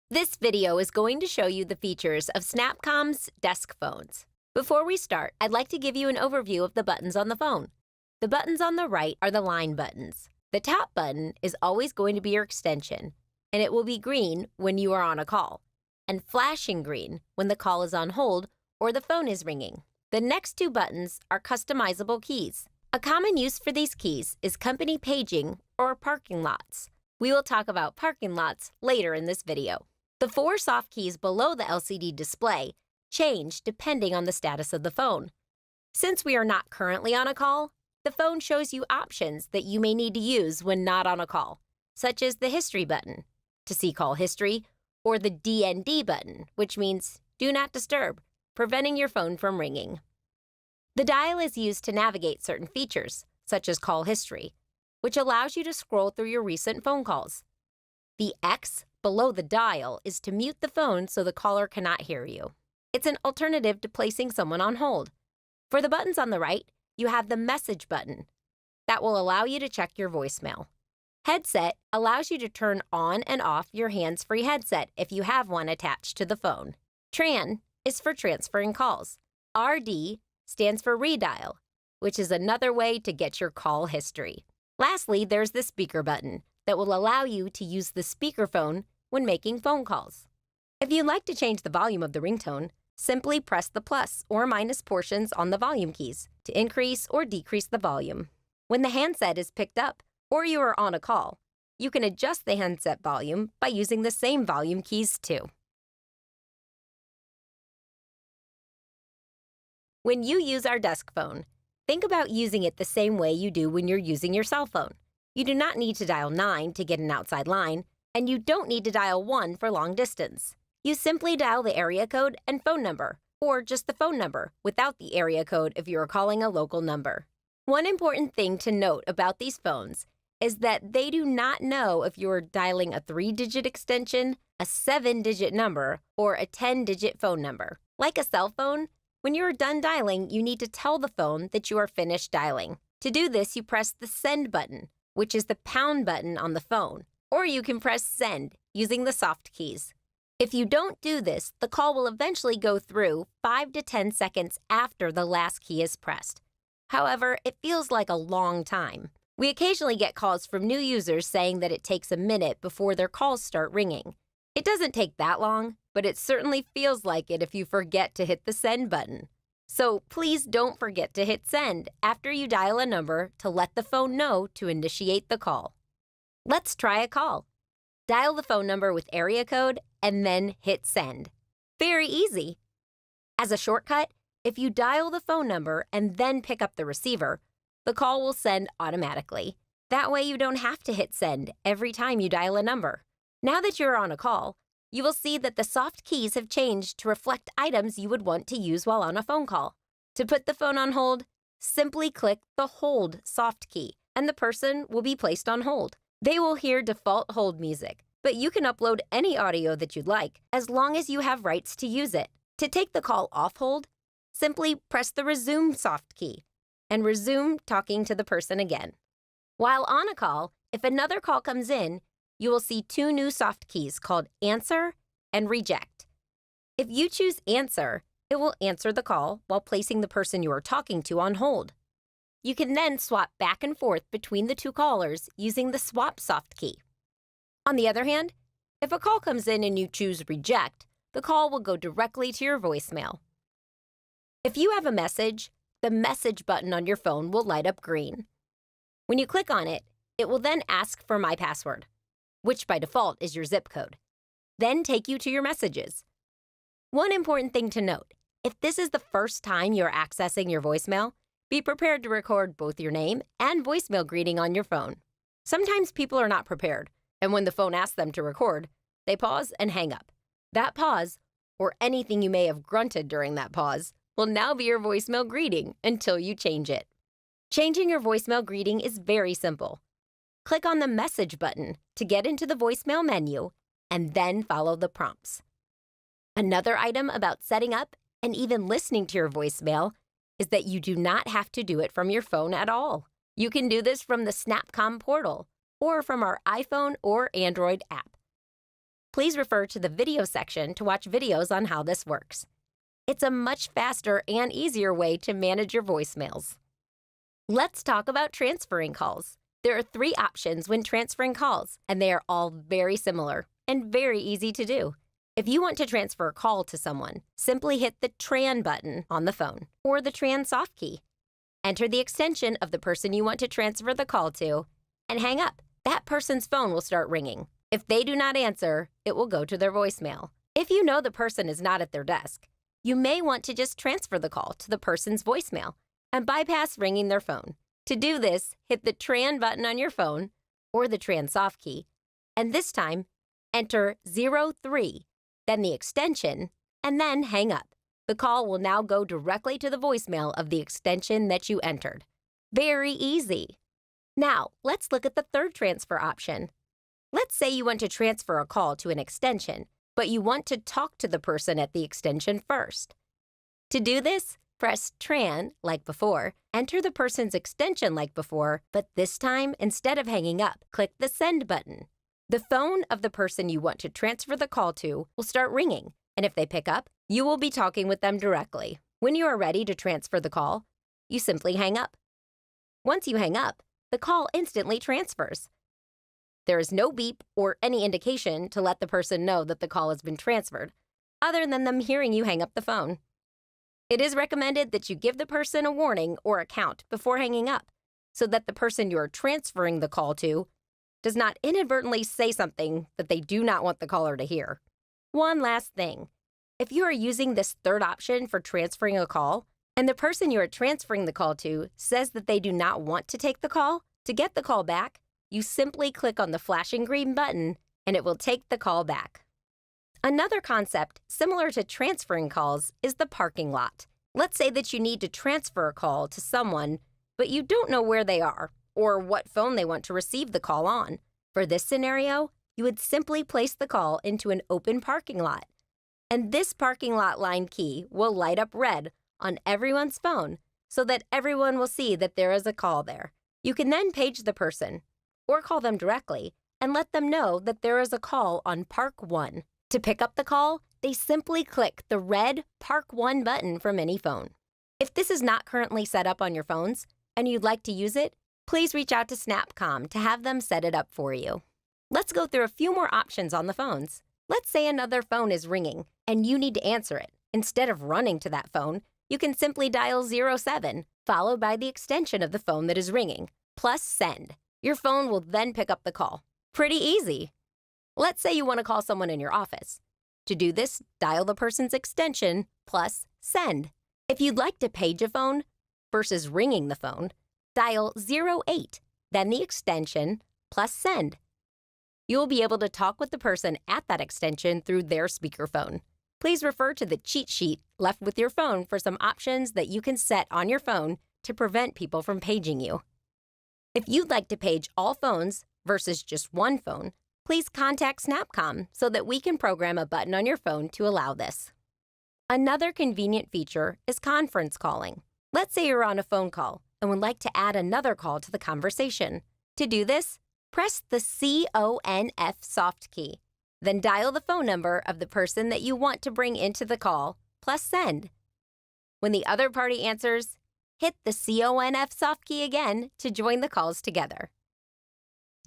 This video is going to show you the features of Snapcom's desk phones. Before we start, I'd like to give you an overview of the buttons on the phone. The buttons on the right are the line buttons. The top button is always going to be your extension, and it will be green when you are on a call, and flashing green when the call is on hold or the phone is ringing. The next two buttons are customizable keys. A common use for these keys is company paging or parking lots. We will talk about parking lots later in this video. The four soft keys below the LCD display change depending on the status of the phone. Since we are not currently on a call, the phone shows you options that you may need to use when not on a call, such as the history button to see call history, or the DND button, which means do not disturb, preventing your phone from ringing. The dial is used to navigate certain features, such as call history, which allows you to scroll through your recent phone calls. The X below the dial is to mute the phone so the caller cannot hear you. It's an alternative to placing someone on hold. For the buttons on the right, you have the message button. That will allow you to check your voicemail. Headset allows you to turn on and off your hands-free headset if you have one attached to the phone. Tran is for transferring calls. RD stands for redial, which is another way to get your call history. Lastly, there's the speaker button that will allow you to use the speakerphone when making phone calls. If you'd like to change the volume of the ringtone, simply press the plus or minus portions on the volume keys to increase or decrease the volume. When the handset is picked up or you are on a call, you can adjust the handset volume by using the same volume keys too. When you use our desk phone, think about using it the same way you do when you're using your cell phone. You do not need to dial 9 to get an outside line, and you don't need to dial 1 for long distance. You simply dial the area code and phone number, or just the phone number without the area code if you are calling a local number. One important thing to note about these phones is that they do not know if you're dialing a 3-digit extension, a 7-digit number, or a 10-digit phone number. Like a cell phone, when you are done dialing, you need to tell the phone that you are finished dialing. To do this, you press the send button, which is the pound button on the phone, or you can press send using the soft keys. If you don't do this, the call will eventually go through 5 to 10 seconds after the last key is pressed. However, it feels like a long time. We occasionally get calls from new users saying that it takes a minute before their calls start ringing. It doesn't take that long, but it certainly feels like it if you forget to hit the send button. So please don't forget to hit send after you dial a number to let the phone know to initiate the call. Let's try a call. Dial the phone number with area code and then hit send. Very easy. As a shortcut, if you dial the phone number and then pick up the receiver, the call will send automatically. That way you don't have to hit send every time you dial a number. Now that you're on a call, you will see that the soft keys have changed to reflect items you would want to use while on a phone call. To put the phone on hold, simply click the hold soft key, and the person will be placed on hold. They will hear default hold music, but you can upload any audio that you'd like as long as you have rights to use it. To take the call off hold, simply press the resume soft key and resume talking to the person again. While on a call, if another call comes in, you will see two new soft keys called answer and reject. If you choose answer, it will answer the call while placing the person you are talking to on hold. You can then swap back and forth between the two callers using the swap soft key. On the other hand, if a call comes in and you choose reject, the call will go directly to your voicemail. If you have a message, the message button on your phone will light up green. When you click on it, it will then ask for my password, which by default is your zip code, then take you to your messages. One important thing to note, if this is the first time you're accessing your voicemail, be prepared to record both your name and voicemail greeting on your phone. Sometimes people are not prepared, and when the phone asks them to record, they pause and hang up. That pause, or anything you may have grunted during that pause, will now be your voicemail greeting until you change it. Changing your voicemail greeting is very simple. Click on the message button to get into the voicemail menu, and then follow the prompts. Another item about setting up and even listening to your voicemail is that you do not have to do it from your phone at all. You can do this from the Snapcom portal or from our iPhone or Android app. Please refer to the video section to watch videos on how this works. It's a much faster and easier way to manage your voicemails. Let's talk about transferring calls. There are 3 options when transferring calls, and they are all very similar and very easy to do. If you want to transfer a call to someone, simply hit the tran button on the phone or the tran soft key. Enter the extension of the person you want to transfer the call to and hang up. That person's phone will start ringing. If they do not answer, it will go to their voicemail. If you know the person is not at their desk, you may want to just transfer the call to the person's voicemail and bypass ringing their phone. To do this, hit the tran button on your phone or the tran soft key, and this time, enter 03, then the extension, and then hang up. The call will now go directly to the voicemail of the extension that you entered. Very easy. Now, let's look at the third transfer option. Let's say you want to transfer a call to an extension, but you want to talk to the person at the extension first. To do this, press tran like before, enter the person's extension like before, but this time, instead of hanging up, click the send button. The phone of the person you want to transfer the call to will start ringing, and if they pick up, you will be talking with them directly. When you are ready to transfer the call, you simply hang up. Once you hang up, the call instantly transfers. There is no beep or any indication to let the person know that the call has been transferred, other than them hearing you hang up the phone. It is recommended that you give the person a warning or a count before hanging up, so that the person you are transferring the call to does not inadvertently say something that they do not want the caller to hear. One last thing. If you are using this third option for transferring a call, and the person you are transferring the call to says that they do not want to take the call, to get the call back, you simply click on the flashing green button and it will take the call back. Another concept similar to transferring calls is the parking lot. Let's say that you need to transfer a call to someone, but you don't know where they are or what phone they want to receive the call on. For this scenario, you would simply place the call into an open parking lot. And this parking lot line key will light up red on everyone's phone so that everyone will see that there is a call there. You can then page the person or call them directly and let them know that there is a call on Park 1. To pick up the call, they simply click the red Park 1 button from any phone. If this is not currently set up on your phones and you'd like to use it, please reach out to Snapcom to have them set it up for you. Let's go through a few more options on the phones. Let's say another phone is ringing and you need to answer it. Instead of running to that phone, you can simply dial 07, followed by the extension of the phone that is ringing, plus send. Your phone will then pick up the call. Pretty easy. Let's say you want to call someone in your office. To do this, dial the person's extension plus send. If you'd like to page a phone versus ringing the phone, dial 08, then the extension plus send. You will be able to talk with the person at that extension through their speakerphone. Please refer to the cheat sheet left with your phone for some options that you can set on your phone to prevent people from paging you. If you'd like to page all phones versus just one phone, please contact Snapcom so that we can program a button on your phone to allow this. Another convenient feature is conference calling. Let's say you're on a phone call and would like to add another call to the conversation. To do this, press the CONF soft key, then dial the phone number of the person that you want to bring into the call, plus send. When the other party answers, hit the CONF soft key again to join the calls together.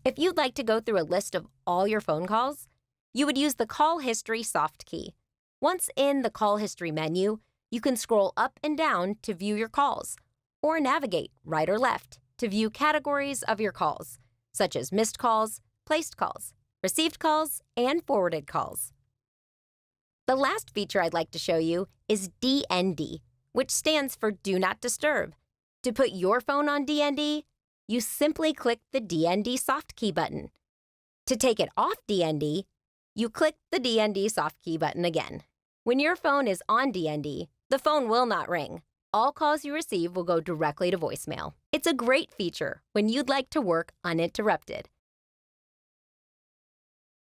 If you'd like to go through a list of all your phone calls, you would use the Call History soft key. Once in the Call History menu, you can scroll up and down to view your calls, or navigate right or left to view categories of your calls, such as missed calls, placed calls, received calls, and forwarded calls. The last feature I'd like to show you is DND, which stands for Do Not Disturb. To put your phone on DND, you simply click the DND soft key button. To take it off DND, you click the DND soft key button again. When your phone is on DND, the phone will not ring. All calls you receive will go directly to voicemail. It's a great feature when you'd like to work uninterrupted.